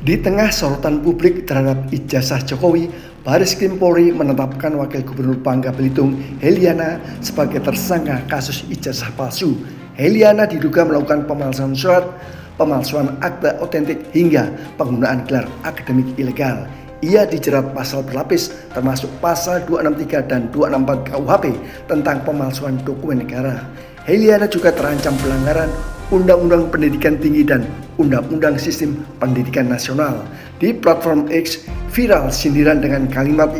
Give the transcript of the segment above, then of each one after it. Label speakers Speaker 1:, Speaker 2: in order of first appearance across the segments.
Speaker 1: Di tengah sorotan publik terhadap ijazah Jokowi, Baris Krim Polri menetapkan Wakil Gubernur Bangka Belitung, Heliana, sebagai tersangka kasus ijazah palsu. Heliana diduga melakukan pemalsuan surat, pemalsuan akta otentik hingga penggunaan gelar akademik ilegal. Ia dijerat pasal berlapis termasuk pasal 263 dan 264 KUHP tentang pemalsuan dokumen negara. Heliana juga terancam pelanggaran Undang-Undang Pendidikan Tinggi dan Undang-Undang Sistem Pendidikan Nasional. Di platform X viral sindiran dengan kalimat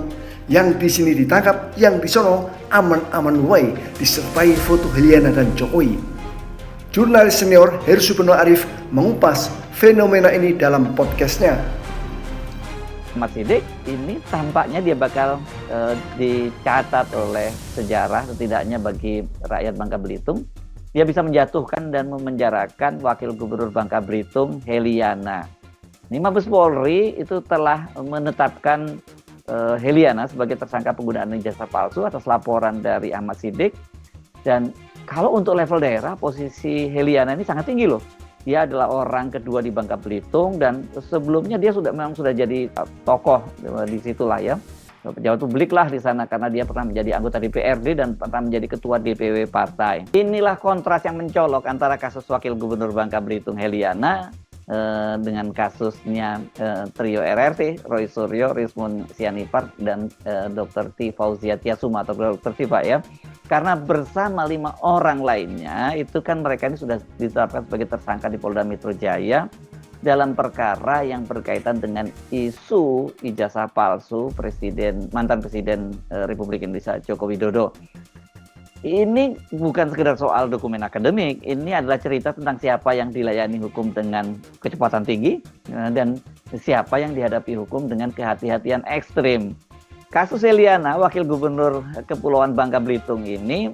Speaker 1: yang di sini ditangkap, yang di sono aman-aman wae, disertai foto Heliana dan Jokowi. Jurnalis senior Heru Supono Arif mengupas fenomena ini dalam podcastnya.
Speaker 2: Ahmad Siddiq ini tampaknya dia bakal dicatat oleh sejarah, setidaknya bagi rakyat Bangka Belitung. Dia bisa menjatuhkan dan memenjarakan Wakil Gubernur Bangka Belitung, Heliana. Mabes Polri itu telah menetapkan Heliana sebagai tersangka penggunaan ijazah palsu atas laporan dari Ahmad Siddiq. Dan kalau untuk level daerah, posisi Heliana ini sangat tinggi loh. Dia adalah orang kedua di Bangka Belitung dan sebelumnya dia memang sudah jadi tokoh di situlah ya. Pejabat publik lah di sana karena dia pernah menjadi anggota DPRD dan pernah menjadi ketua DPW partai. Inilah kontras yang mencolok antara kasus Wakil Gubernur Bangka Belitung Heliana dengan kasusnya trio RRT, Roy Suryo, Rismon Sianipar, dan Dr. T. Fauzia Tiasuma atau Dr. T. Pak ya. Karena bersama 5 orang lainnya itu kan mereka ini sudah ditetapkan sebagai tersangka di Polda Metro Jaya dalam perkara yang berkaitan dengan isu ijazah palsu mantan Presiden Republik Indonesia Joko Widodo. Ini bukan sekedar soal dokumen akademik, ini adalah cerita tentang siapa yang dilayani hukum dengan kecepatan tinggi dan siapa yang dihadapi hukum dengan kehati-hatian ekstrim. Kasus Heliana, Wakil Gubernur Kepulauan Bangka Belitung ini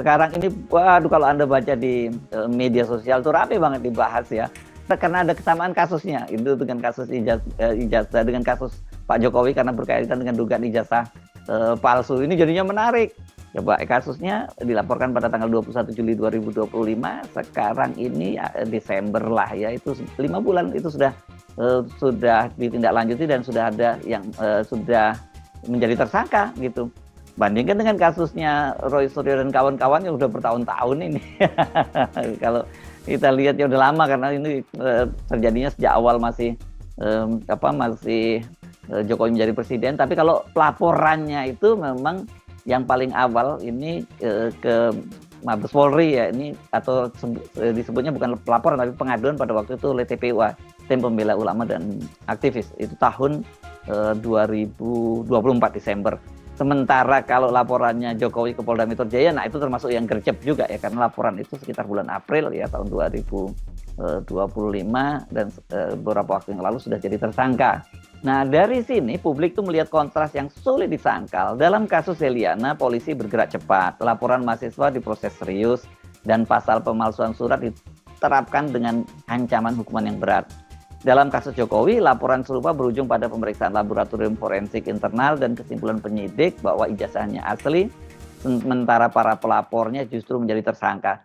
Speaker 2: sekarang ini, waduh, kalau Anda baca di media sosial tuh rame banget dibahas ya. Karena ada kesamaan kasusnya itu dengan kasus ijazah dengan kasus Pak Jokowi karena berkaitan dengan dugaan ijazah palsu. Ini jadinya menarik. Coba kasusnya dilaporkan pada tanggal 21 Juli 2025, sekarang ini Desember lah ya, itu 5 bulan itu sudah ditindaklanjuti dan sudah ada yang sudah menjadi tersangka gitu. Bandingkan dengan kasusnya Roy Suryo dan kawan-kawan yang sudah bertahun-tahun ini. Kalau kita lihat ya udah lama karena ini terjadinya sejak awal masih Jokowi menjadi presiden. Tapi kalau pelaporannya itu memang yang paling awal ini ke Mabes Polri ya, ini atau disebutnya bukan pelaporan tapi pengaduan pada waktu itu oleh TPUA, Tim Pembela Ulama dan Aktivis, itu tahun 2024 Desember. Sementara kalau laporannya Jokowi ke Polda Metro Jaya, nah itu termasuk yang gercep juga ya, karena laporan itu sekitar bulan April ya tahun 2025 dan beberapa waktu yang lalu sudah jadi tersangka. Nah dari sini publik tuh melihat kontras yang sulit disangkal. Dalam kasus Heliana, polisi bergerak cepat, laporan mahasiswa diproses serius, dan pasal pemalsuan surat diterapkan dengan ancaman hukuman yang berat. Dalam kasus Jokowi, laporan serupa berujung pada pemeriksaan laboratorium forensik internal dan kesimpulan penyidik bahwa ijazahnya asli, sementara para pelapornya justru menjadi tersangka.